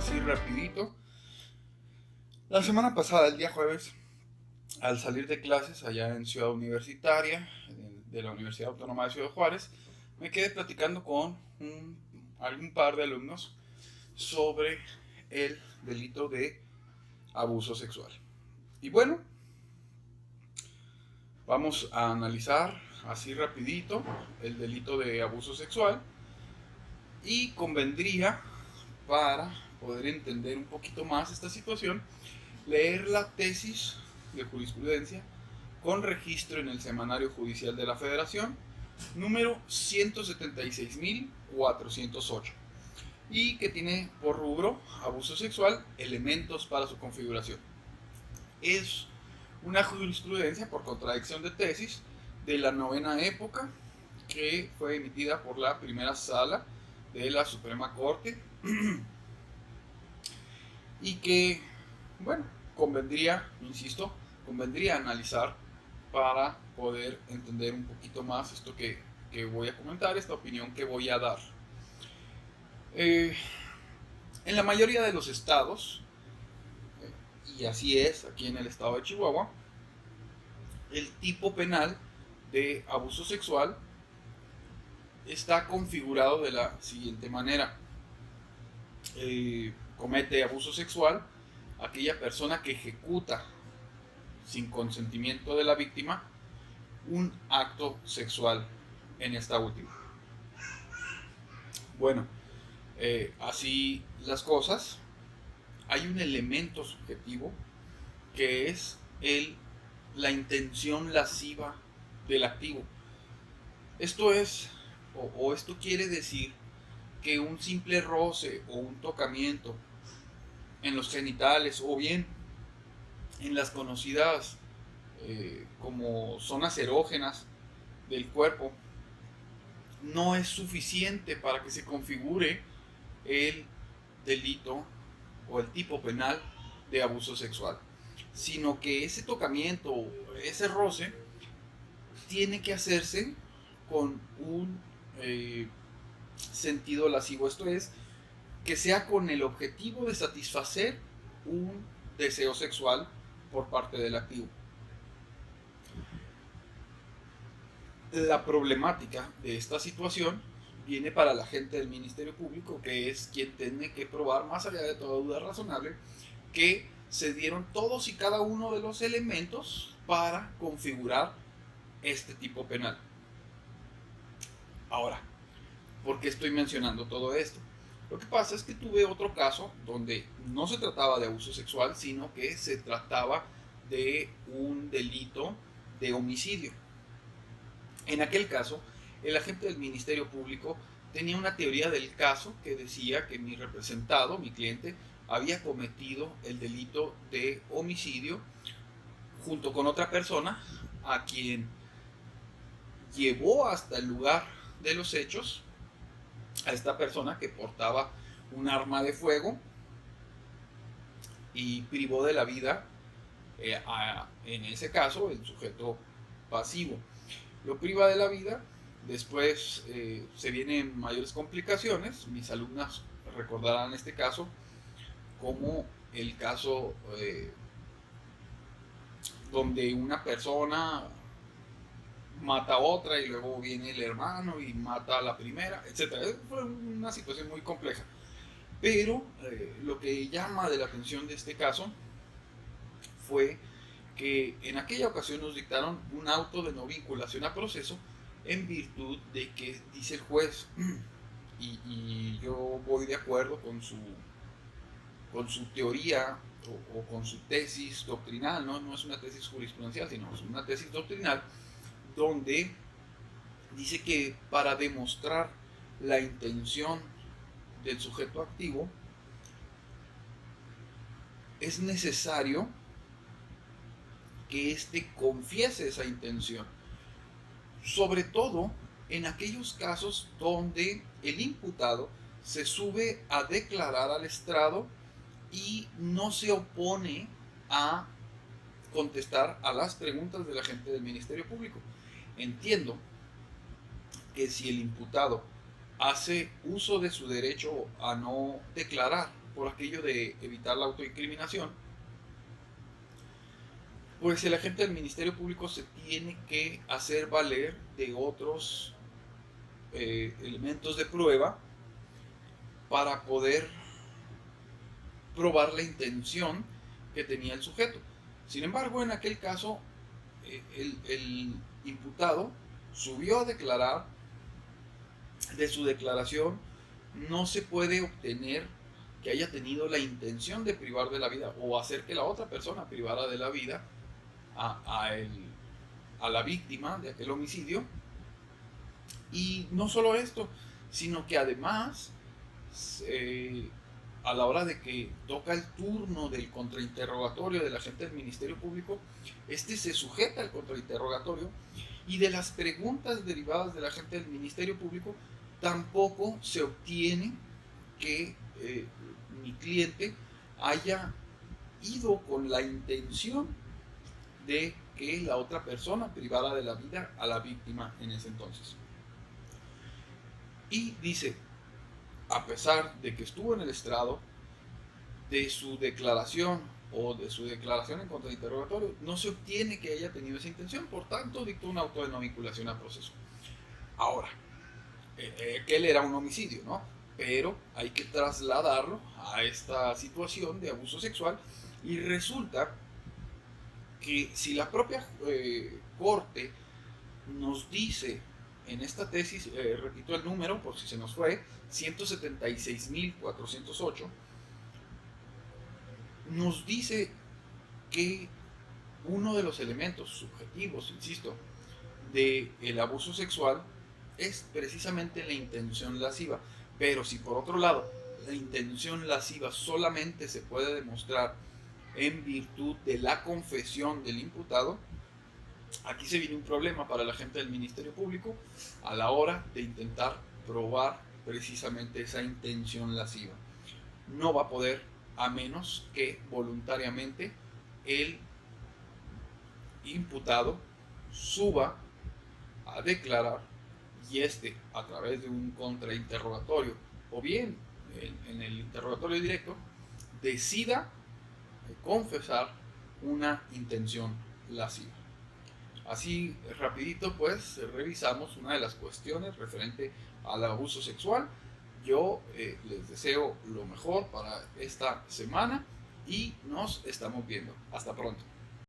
así rapidito. La semana pasada, el día jueves, al salir de clases allá en Ciudad Universitaria, de la Universidad Autónoma de Ciudad Juárez, me quedé platicando con algún par de alumnos sobre el delito de abuso sexual. Y bueno, vamos a analizar así rapidito el delito de abuso sexual y convendría, para poder entender un poquito más esta situación, leer la tesis de jurisprudencia con registro en el Semanario Judicial de la Federación, número 176.408, y que tiene por rubro abuso sexual, elementos para su configuración. Es una jurisprudencia por contradicción de tesis de la novena época, que fue emitida por la primera sala de la Suprema Corte y que, bueno, convendría, insisto, convendría analizar para poder entender un poquito más esto que voy a comentar, esta opinión que voy a dar. Eh, en la mayoría de los estados, y así es aquí en el estado de Chihuahua, el tipo penal de abuso sexual está configurado de la siguiente manera. Comete abuso sexual aquella persona que ejecuta sin consentimiento de la víctima un acto sexual en esta última. Bueno, así las cosas, hay un elemento subjetivo que es la intención lasciva del activo. Esto es, o esto quiere decir que un simple roce o un tocamiento en los genitales o bien en las conocidas como zonas erógenas del cuerpo no es suficiente para que se configure el delito o el tipo penal de abuso sexual, sino que ese tocamiento, ese roce, tiene que hacerse con un sentido lascivo, esto es, que sea con el objetivo de satisfacer un deseo sexual por parte del activo. La problemática de esta situación viene para la gente del Ministerio Público, que es quien tiene que probar, más allá de toda duda razonable, que se dieron todos y cada uno de los elementos para configurar este tipo penal. Ahora, ¿por qué estoy mencionando todo esto? Lo que pasa es que tuve otro caso donde no se trataba de abuso sexual, sino que se trataba de un delito de homicidio. En aquel caso, el agente del Ministerio Público tenía una teoría del caso que decía que mi representado, mi cliente, había cometido el delito de homicidio junto con otra persona a quien llevó hasta el lugar de los hechos, a esta persona que portaba un arma de fuego, y privó de la vida, en ese caso, el sujeto pasivo. Lo priva de la vida, después se vienen mayores complicaciones. Mis alumnas recordarán este caso como el caso donde una persona mata a otra y luego viene el hermano y mata a la primera, etcétera. Fue una situación muy compleja. Pero lo que llama de la atención de este caso fue que en aquella ocasión nos dictaron un auto de no vinculación a proceso en virtud de que dice el juez, y yo voy de acuerdo con su teoría o con su tesis doctrinal, ¿no? Es una tesis jurisprudencial, sino es una tesis doctrinal, donde dice que para demostrar la intención del sujeto activo es necesario que éste confiese esa intención, sobre todo en aquellos casos donde el imputado se sube a declarar al estrado y no se opone a contestar a las preguntas de la gente del Ministerio Público. Entiendo que si el imputado hace uso de su derecho a no declarar por aquello de evitar la autoincriminación, pues el agente del Ministerio Público se tiene que hacer valer de otros elementos de prueba para poder probar la intención que tenía el sujeto. Sin embargo, en aquel caso, el imputado subió a declarar. De su declaración no se puede obtener que haya tenido la intención de privar de la vida o hacer que la otra persona privara de la vida a la víctima de aquel homicidio. Y no solo esto, sino que además, a la hora de que toca el turno del contrainterrogatorio del agente del Ministerio Público, este se sujeta al contrainterrogatorio y de las preguntas derivadas del agente del Ministerio Público tampoco se obtiene que mi cliente haya ido con la intención de que la otra persona privara de la vida a la víctima en ese entonces. Y dice, a pesar de que estuvo en el estrado, de su declaración o de su declaración en contrainterrogatorio, no se obtiene que haya tenido esa intención, por tanto dictó un auto de no vinculación a proceso. Ahora, que él era un homicidio, ¿no? Pero hay que trasladarlo a esta situación de abuso sexual y resulta que si la propia corte nos dice en esta tesis, repito el número por si se nos fue, 176.408, nos dice que uno de los elementos subjetivos, insisto, del abuso sexual es precisamente la intención lasciva. Pero si por otro lado la intención lasciva solamente se puede demostrar en virtud de la confesión del imputado, aquí se viene un problema para la gente del Ministerio Público a la hora de intentar probar precisamente esa intención lasciva. No va a poder, a menos que voluntariamente el imputado suba a declarar y a través de un contrainterrogatorio o bien en el interrogatorio directo decida confesar una intención lasciva. Así rapidito pues revisamos una de las cuestiones referente al abuso sexual. Yo les deseo lo mejor para esta semana y nos estamos viendo. Hasta pronto.